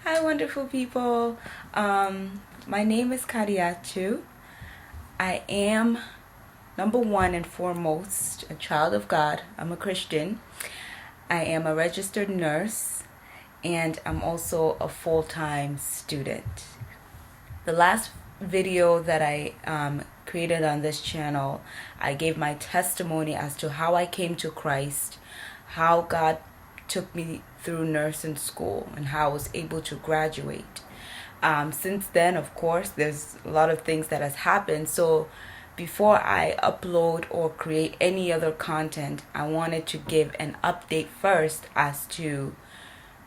Hi, wonderful people. My name is Kariatu. I am, number one and foremost, a child of God. I'm a Christian. I am a registered nurse, and I'm also a full-time student. The last video that I created on this channel, I gave my testimony as to how I came to Christ, how God took me through nursing school, and how I was able to graduate. Since then, of course, there's a lot of things that has happened. So before I upload or create any other content, I wanted to give an update first as to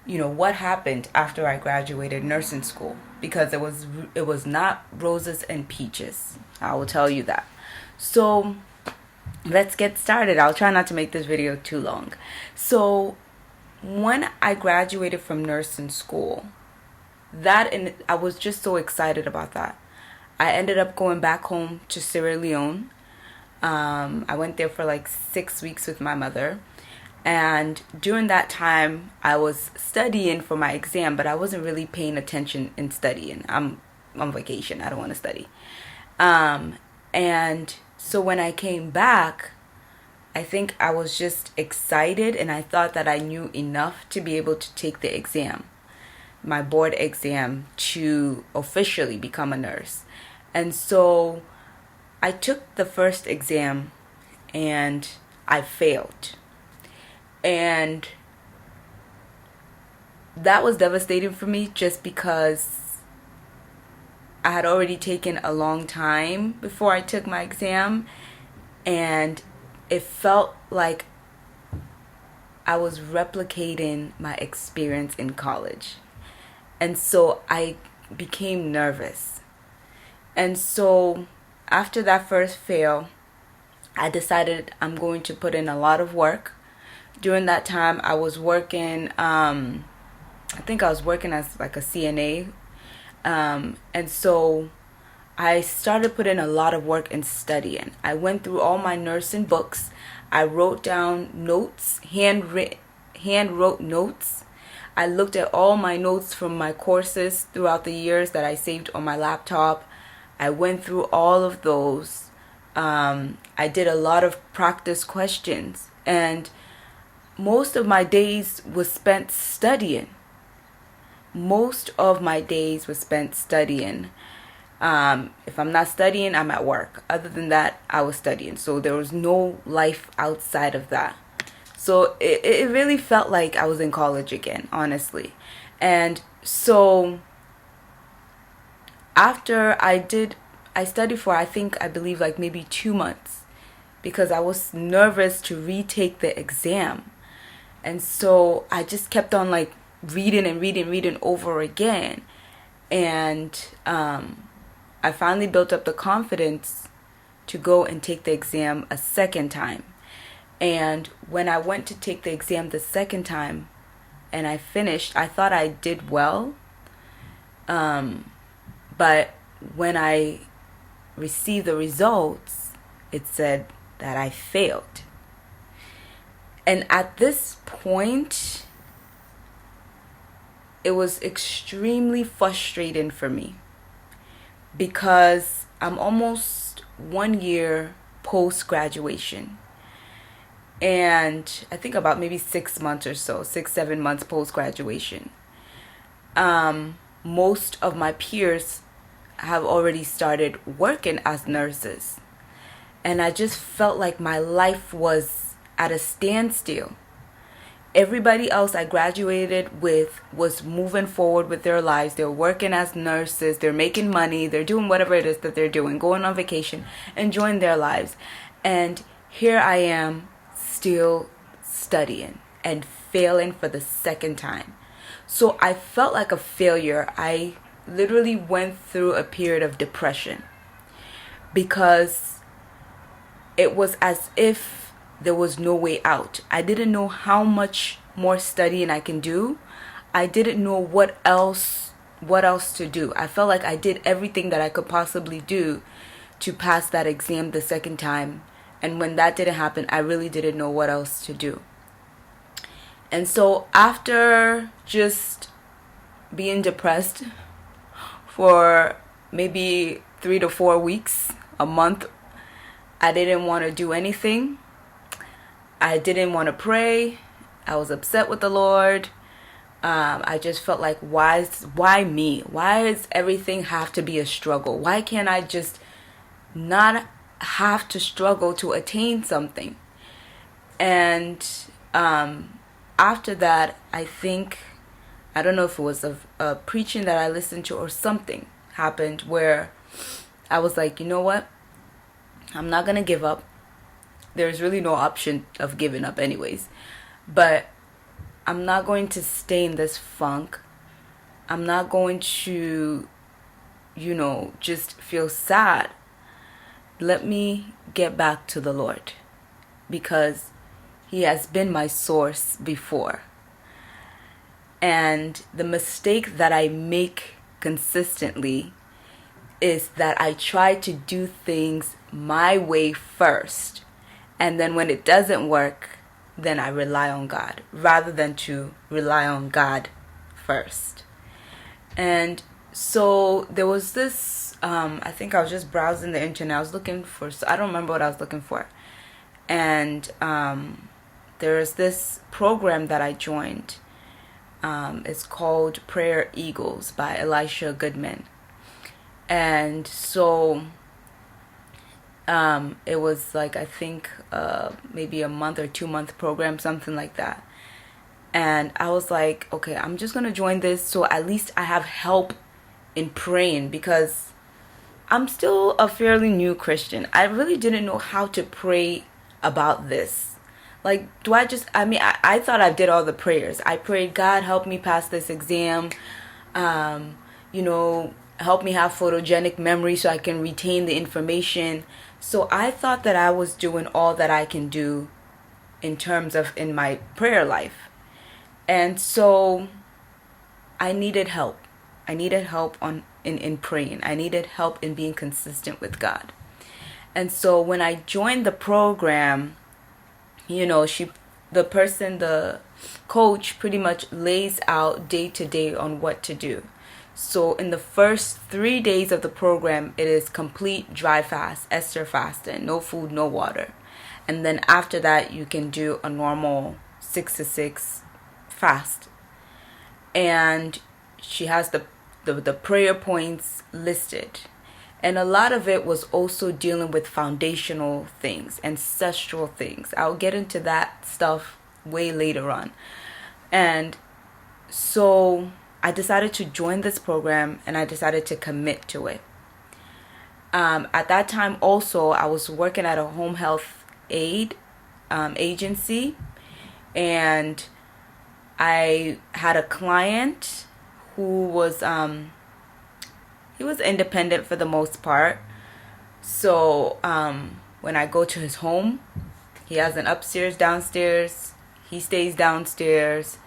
what happened after I graduated nursing school, because it was not roses and peaches. I will tell you that. So let's get started. I'll try not to make this video too long. So when I graduated from nursing school, I was just so excited about that. I ended up going back home to Sierra Leone. I went there for like 6 weeks with my mother. And during that time, I was studying for my exam, but I wasn't really paying attention in studying. I'm on vacation. I don't want to study. And so when I came back, I think I was just excited, and I thought that I knew enough to be able to take the exam, my board exam, to officially become a nurse. And so I took the first exam and I failed. And that was devastating for me, just because I had already taken a long time before I took my exam, and it felt like I was replicating my experience in college. And so I became nervous. And so after that first fail, I decided I'm going to put in a lot of work. During that time, I was working, I think I was working as like a CNA. And so I started putting a lot of work in studying. I went through all my nursing books. I wrote down notes, hand wrote notes. I looked at all my notes from my courses throughout the years that I saved on my laptop. I went through all of those. I did a lot of practice questions, and most of my days was spent studying. Most of my days was spent studying. If I'm not studying, I'm at work. Other than that, I was studying. So there was no life outside of that. So it really felt like I was in college again, honestly. And so after I studied for, I believe like maybe 2 months, because I was nervous to retake the exam. And so I just kept on like reading over again. And I finally built up the confidence to go and take the exam a second time. And when I went to take the exam the second time and I finished, I thought I did well. But when I received the results, it said that I failed. And at this point, it was extremely frustrating for me, because I'm almost 1 year post-graduation. And I think about maybe 6 months or so, 7 months post-graduation. Most of my peers have already started working as nurses. And I just felt like my life was at a standstill. Everybody else I graduated with was moving forward with their lives. They're working as nurses. They're making money. They're doing whatever it is that they're doing, going on vacation, enjoying their lives. And here I am, still studying and failing for the second time. So I felt like a failure. I literally went through a period of depression, because it was as if there was no way out. I didn't know how much more studying I can do. I didn't know what else to do. I felt like I did everything that I could possibly do to pass that exam the second time. And when that didn't happen, I really didn't know what else to do. And so after just being depressed for maybe 3 to 4 weeks, a month. I didn't want to do anything. I didn't want to pray. I was upset with the Lord. I just felt like, why me? Why does everything have to be a struggle? Why can't I just not have to struggle to attain something? And after that, I don't know if it was a preaching that I listened to or something happened where I was like, you know what? I'm not going to give up. There's really no option of giving up anyways. But I'm not going to stay in this funk. I'm not going to, just feel sad. Let me get back to the Lord, because He has been my source before. And the mistake that I make consistently is that I try to do things my way first. And then when it doesn't work, then I rely on God rather than to rely on God first. And so there was this, I think I was just browsing the internet. I was looking for, I don't remember what I was looking for. And there's this program that I joined. It's called Prayer Eagles by Elisha Goodman. And so it was like, I think maybe a month or 2 month program, something like that. And I was like, okay, I'm just going to join this so at least I have help in praying, because I'm still a fairly new Christian. I really didn't know how to pray about this. Like, I thought I did all the prayers. I prayed, God, help me pass this exam. Help me have photogenic memory so I can retain the information. So I thought that I was doing all that I can do in terms of in my prayer life. And so I needed help. I needed help in praying. I needed help in being consistent with God. And so when I joined the program, the coach pretty much lays out day to day on what to do. So in the first 3 days of the program, it is complete dry fast, Esther fasting, no food, no water. And then after that, you can do a normal 6 to 6 fast. And she has the prayer points listed. And a lot of it was also dealing with foundational things, ancestral things. I'll get into that stuff way later on. And so I decided to join this program, and I decided to commit to it. At that time also, I was working at a home health aid agency, and I had a client who was he was independent for the most part. So when I go to his home, he has an upstairs, downstairs. He stays downstairs.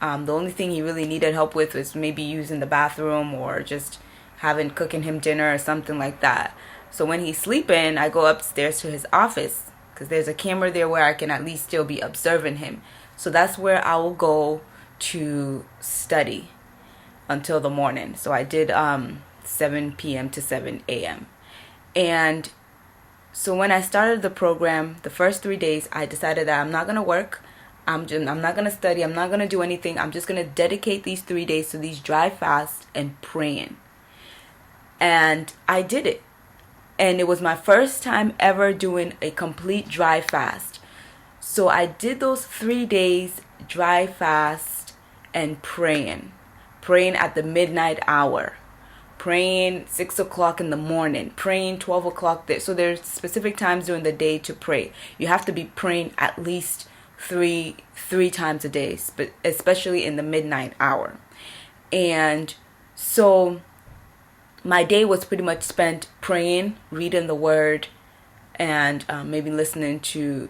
The only thing he really needed help with was maybe using the bathroom or just cooking him dinner or something like that. So when he's sleeping, I go upstairs to his office because there's a camera there where I can at least still be observing him. So that's where I will go to study until the morning. So I did 7 p.m. to 7 a.m. And so when I started the program, the first 3 days, I decided that I'm not going to work. I'm not going to study. I'm not going to do anything. I'm just going to dedicate these 3 days to these dry fasts and praying. And I did it. And it was my first time ever doing a complete dry fast. So I did those 3 days dry fast and praying at the midnight hour, praying 6 o'clock in the morning, praying 12 o'clock. So there's specific times during the day to pray. You have to be praying at least three times a day, but especially in the midnight hour. And so my day was pretty much spent praying, reading the word, and maybe listening to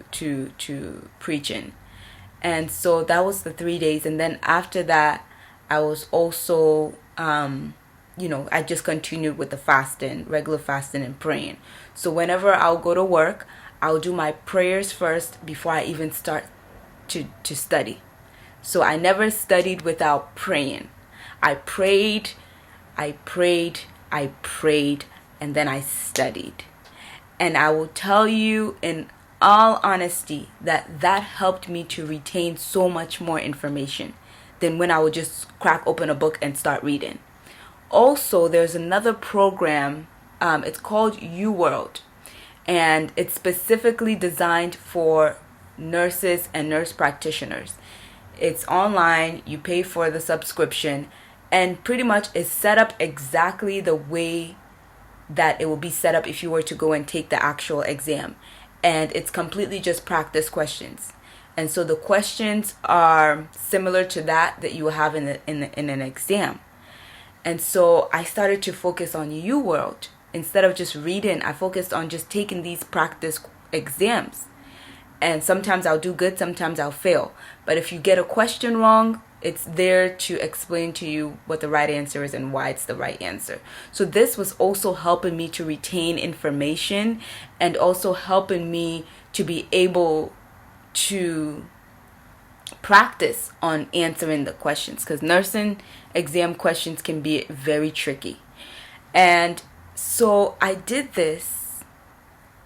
preaching. And so that was the 3 days. And then after that, I was also I just continued with the fasting, regular fasting and praying. So whenever I'll go to work, I'll do my prayers first before I even start to study. So I never studied without praying. I prayed, I prayed, I prayed, and then I studied. And I will tell you in all honesty that helped me to retain so much more information than when I would just crack open a book and start reading. Also, there's another program, it's called UWorld, and it's specifically designed for nurses and nurse practitioners. It's online, you pay for the subscription, and pretty much is set up exactly the way that it will be set up if you were to go and take the actual exam. And it's completely just practice questions. And so the questions are similar to that you will have in an exam. And so I started to focus on UWorld. Instead of just reading, I focused on just taking these practice exams. And sometimes I'll do good, sometimes I'll fail. But if you get a question wrong, it's there to explain to you what the right answer is and why it's the right answer. So this was also helping me to retain information and also helping me to be able to practice on answering the questions, because nursing exam questions can be very tricky. And so I did this,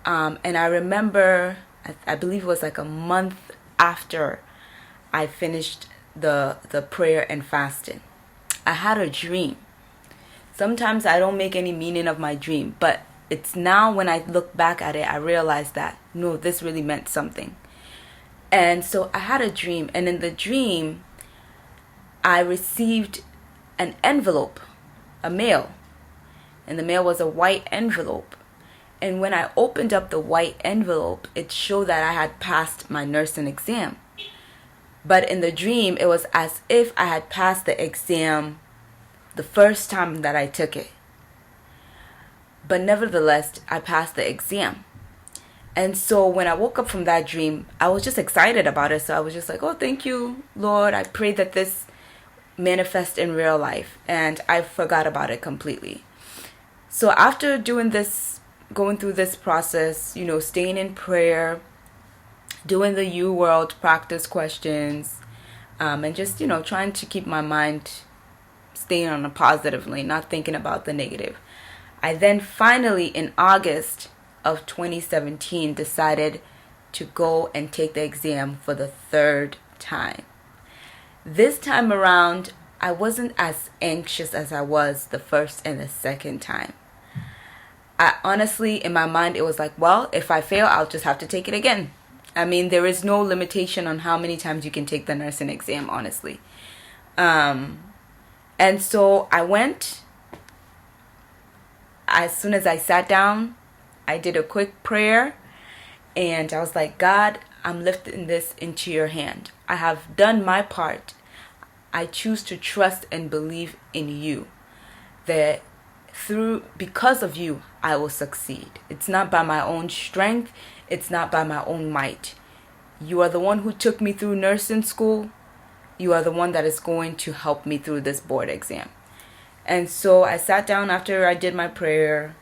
and I remember, I believe it was like a month after I finished the prayer and fasting, I had a dream. Sometimes I don't make any meaning of my dream, but it's now when I look back at it, I realize that, no, this really meant something. And so I had a dream, and in the dream, I received an envelope, a mail, and the mail was a white envelope. And when I opened up the white envelope, it showed that I had passed my nursing exam. But in the dream, it was as if I had passed the exam the first time that I took it. But nevertheless, I passed the exam. And so when I woke up from that dream, I was just excited about it. So I was just like, oh, thank you, Lord. I pray that this manifests in real life. And I forgot about it completely. So after doing this, going through this process, staying in prayer, doing the UWorld practice questions, and just, trying to keep my mind staying on a positive lane, not thinking about the negative. I then finally, in August of 2017, decided to go and take the exam for the third time. This time around, I wasn't as anxious as I was the first and the second time. I honestly, in my mind, it was like, well, if I fail, I'll just have to take it again. I mean, there is no limitation on how many times you can take the nursing exam, honestly. And so I went. As soon as I sat down, I did a quick prayer, and I was like, God, I'm lifting this into your hand. I have done my part. I choose to trust and believe in you, that because of you, I will succeed. It's not by my own strength. It's not by my own might. You are the one who took me through nursing school. You are the one that is going to help me through this board exam. And so I sat down after I did my prayer,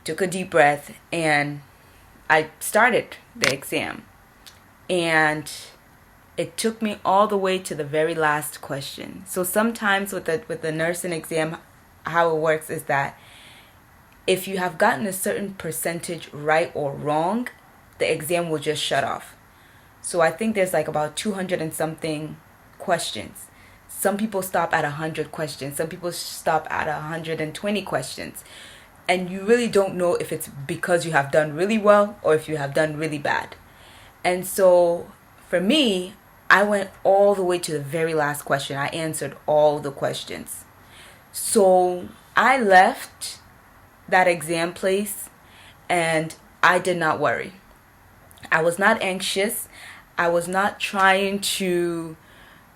took a deep breath, and I started the exam. And it took me all the way to the very last question. So sometimes with the nursing exam, how it works is that if you have gotten a certain percentage right or wrong, the exam will just shut off. So I think there's like about 200 and something questions. Some people stop at 100 questions. Some people stop at 120 questions. And you really don't know if it's because you have done really well or if you have done really bad. And so for me, I went all the way to the very last question. I answered all the questions. So I left that exam place and I did not worry. I was not anxious. I was not trying to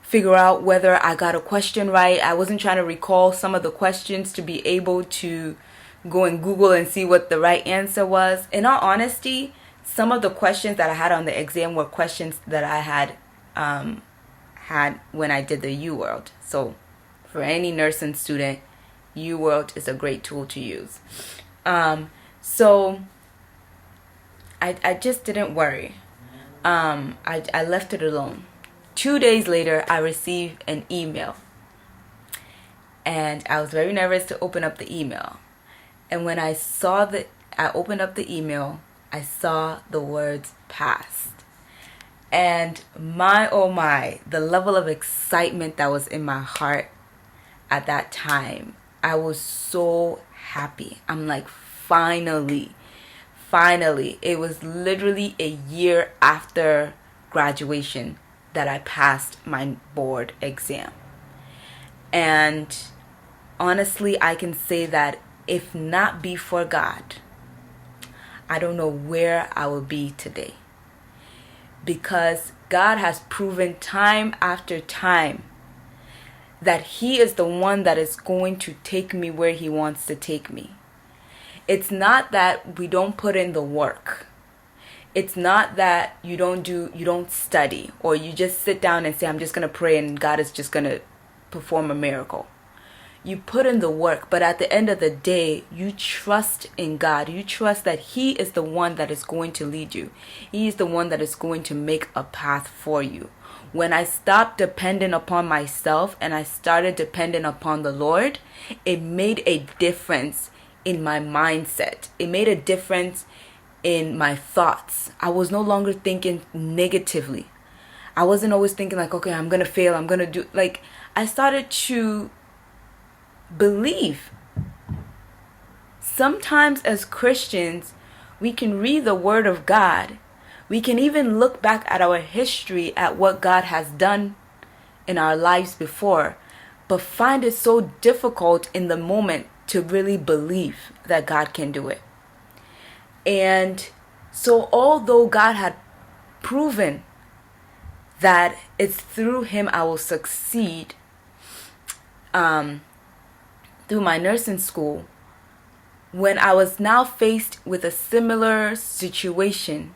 figure out whether I got a question right. I wasn't trying to recall some of the questions to be able to go and Google and see what the right answer was. In all honesty, some of the questions that I had on the exam were questions that I had when I did the UWorld. So for any nursing student, UWorld is a great tool to use. So I just didn't worry. I left it alone. 2 days later, I received an email. And I was very nervous to open up the email. And when I opened up the email, I saw the words passed. And my, oh my, the level of excitement that was in my heart at that time. I was so happy. I'm like, finally. It was literally a year after graduation that I passed my board exam. And honestly, I can say that if not be for God, I don't know where I will be today. Because God has proven time after time that He is the one that is going to take me where He wants to take me. It's not that we don't put in the work. It's not that you don't study, or you just sit down and say, I'm just going to pray and God is just going to perform a miracle. You put in the work, but at the end of the day, you trust in God. You trust that He is the one that is going to lead you. He is the one that is going to make a path for you. When I stopped depending upon myself and I started depending upon the Lord, it made a difference in my mindset. It made a difference in my thoughts. I was no longer thinking negatively. I wasn't always thinking like, okay, I'm going to fail. I'm going to do, like, I started to believe. Sometimes as Christians, we can read the Word of God. We can even look back at our history, at what God has done in our lives before, but find it so difficult in the moment to really believe that God can do it. And so although God had proven that it's through Him I will succeed, through my nursing school, when I was now faced with a similar situation,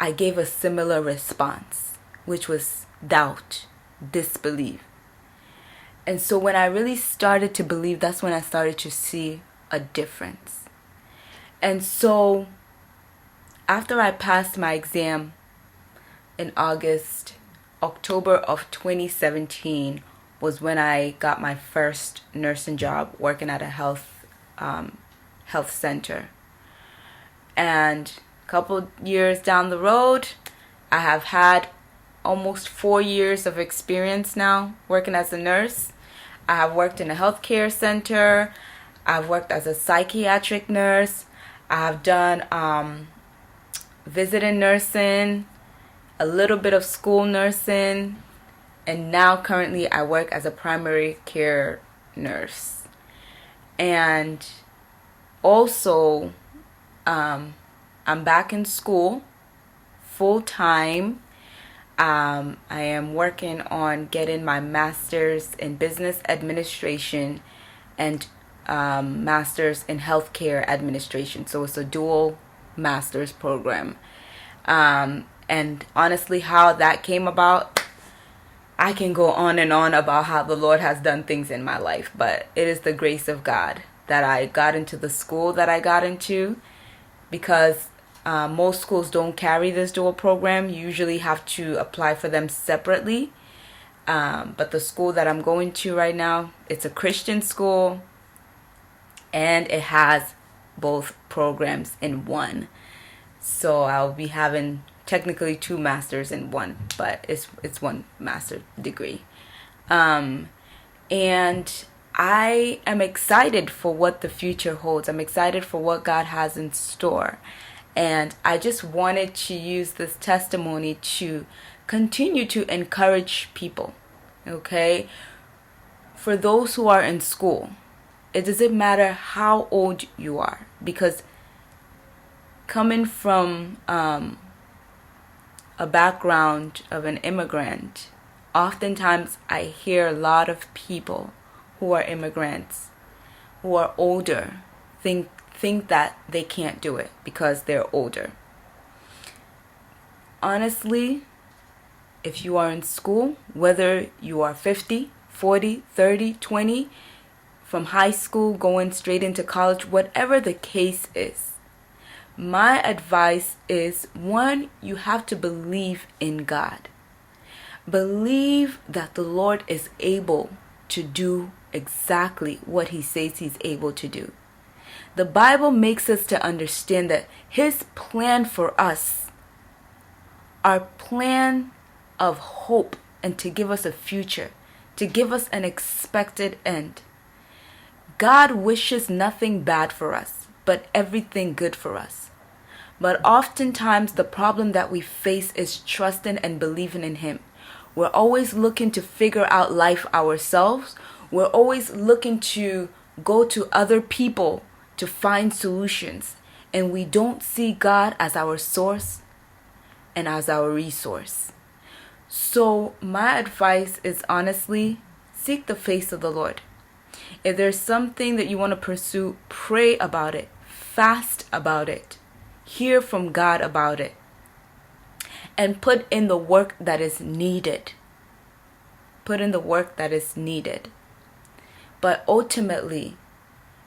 I gave a similar response, which was doubt, disbelief. And so when I really started to believe, that's when I started to see a difference. And so after I passed my exam in October of 2017 was when I got my first nursing job working at a health center. And a couple years down the road, I have had almost 4 years of experience now working as a nurse. I have worked in a healthcare center. I've worked as a psychiatric nurse. I have done visiting nursing, a little bit of school nursing, and now currently I work as a primary care nurse. And also, I'm back in school full time. I am working on getting my master's in business administration and master's in healthcare administration. So it's a dual master's program. And honestly, how that came about, I can go on and on about how the Lord has done things in my life, but it is the grace of God that I got into the school that I got into, because most schools don't carry this dual program. You usually have to apply for them separately. But the school that I'm going to right now, it's a Christian school, and it has both programs in one. So I'll be having technically 2 masters in one, but it's one master degree. And I am excited for what the future holds. I'm excited for what God has in store. And I just wanted to use this testimony to continue to encourage people, okay? For those who are in school, it doesn't matter how old you are, because coming from a background of an immigrant, oftentimes I hear a lot of people who are immigrants, who are older, think that they can't do it because they're older. Honestly, if you are in school, whether you are 50, 40, 30, 20, from high school going straight into college, whatever the case is, my advice is, one, you have to believe in God. Believe that the Lord is able to do exactly what he says he's able to do. The Bible makes us to understand that his plan for us, our plan of hope and to give us a future, to give us an expected end. God wishes nothing bad for us, but everything good for us. But oftentimes the problem that we face is trusting and believing in him. We're always looking to figure out life ourselves. We're always looking to go to other people to find solutions. And we don't see God as our source and as our resource. So my advice is honestly, seek the face of the Lord. If there's something that you want to pursue, pray about it, fast about it, hear from God about it, and put in the work that is needed. Put in the work that is needed. But ultimately,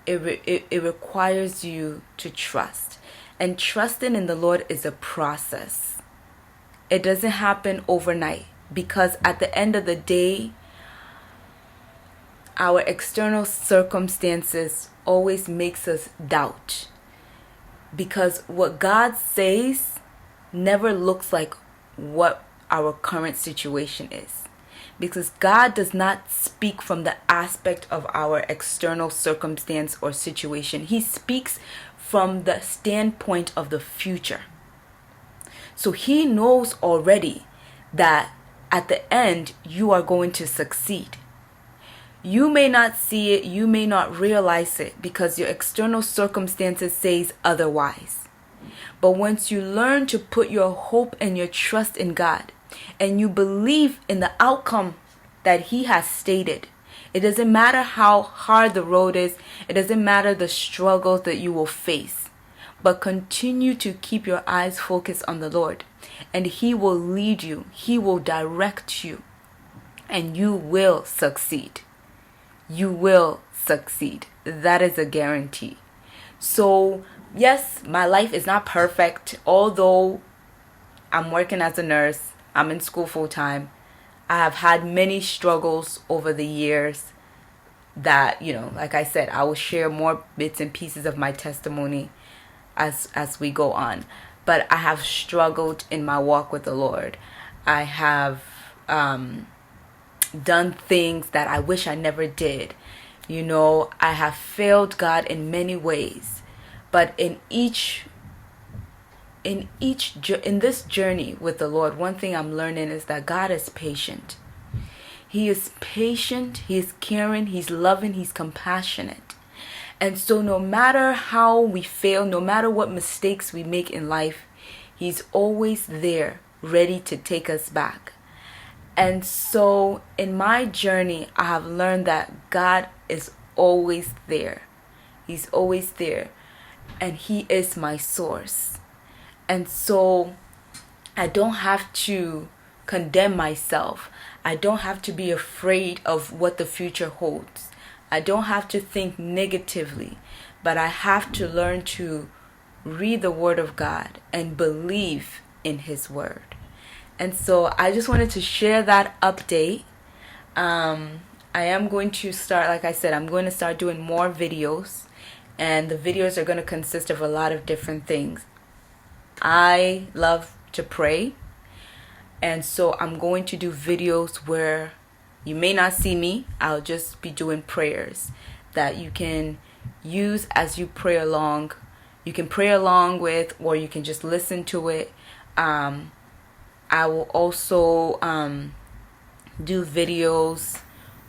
it requires you to trust. And trusting in the Lord is a process. It doesn't happen overnight, because at the end of the day, our external circumstances always makes us doubt. Because what God says never looks like what our current situation is. Because God does not speak from the aspect of our external circumstance or situation. He speaks from the standpoint of the future. So he knows already that at the end you are going to succeed. You may not see it, you may not realize it, because your external circumstances says otherwise. But once you learn to put your hope and your trust in God, and you believe in the outcome that he has stated, it doesn't matter how hard the road is, it doesn't matter the struggles that you will face, but continue to keep your eyes focused on the Lord, and he will lead you, he will direct you, and you will succeed. You will succeed. That is a guarantee. So yes, my life is not perfect. Although I'm working as a nurse, I'm in school full time, I have had many struggles over the years that, like I said, I will share more bits and pieces of my testimony as we go on. But I have struggled in my walk with the Lord. I have done things that I wish I never did. I have failed God in many ways. But in this journey with the Lord, one thing I'm learning is that God is patient. He is patient, he is caring, he's loving, he's compassionate. And so no matter how we fail, no matter what mistakes we make in life, he's always there, ready to take us back. And so in my journey, I have learned that God is always there. He's always there. And he is my source. And so I don't have to condemn myself. I don't have to be afraid of what the future holds. I don't have to think negatively. But I have to learn to read the Word of God and believe in his Word. And so I just wanted to share that update. I am going to start, like I said, I'm going to start doing more videos. And the videos are going to consist of a lot of different things. I love to pray. And so I'm going to do videos where you may not see me. I'll just be doing prayers that you can use as you pray along. You can pray along with, or you can just listen to it. I will also do videos,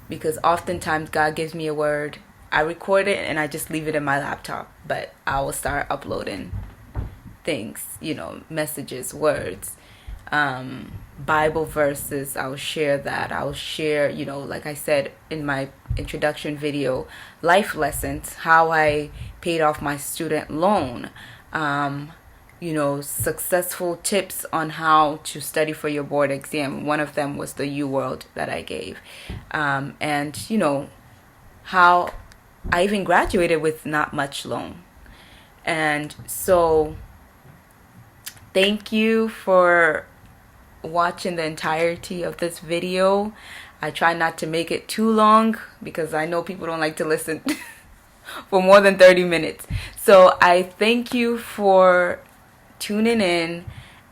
because oftentimes God gives me a word. I record it and I just leave it in my laptop, but I will start uploading things, messages, words, Bible verses. I'll share that. I'll share, like I said in my introduction video, life lessons, how I paid off my student loan, successful tips on how to study for your board exam. One of them was the U-World that I gave. And how I even graduated with not much loan. And so thank you for watching the entirety of this video. I try not to make it too long because I know people don't like to listen for more than 30 minutes. So I thank you for tuning in,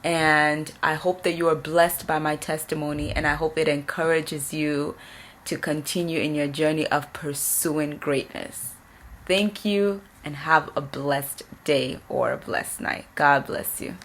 and I hope that you are blessed by my testimony, and I hope it encourages you to continue in your journey of pursuing greatness. Thank you, and have a blessed day or a blessed night. God bless you.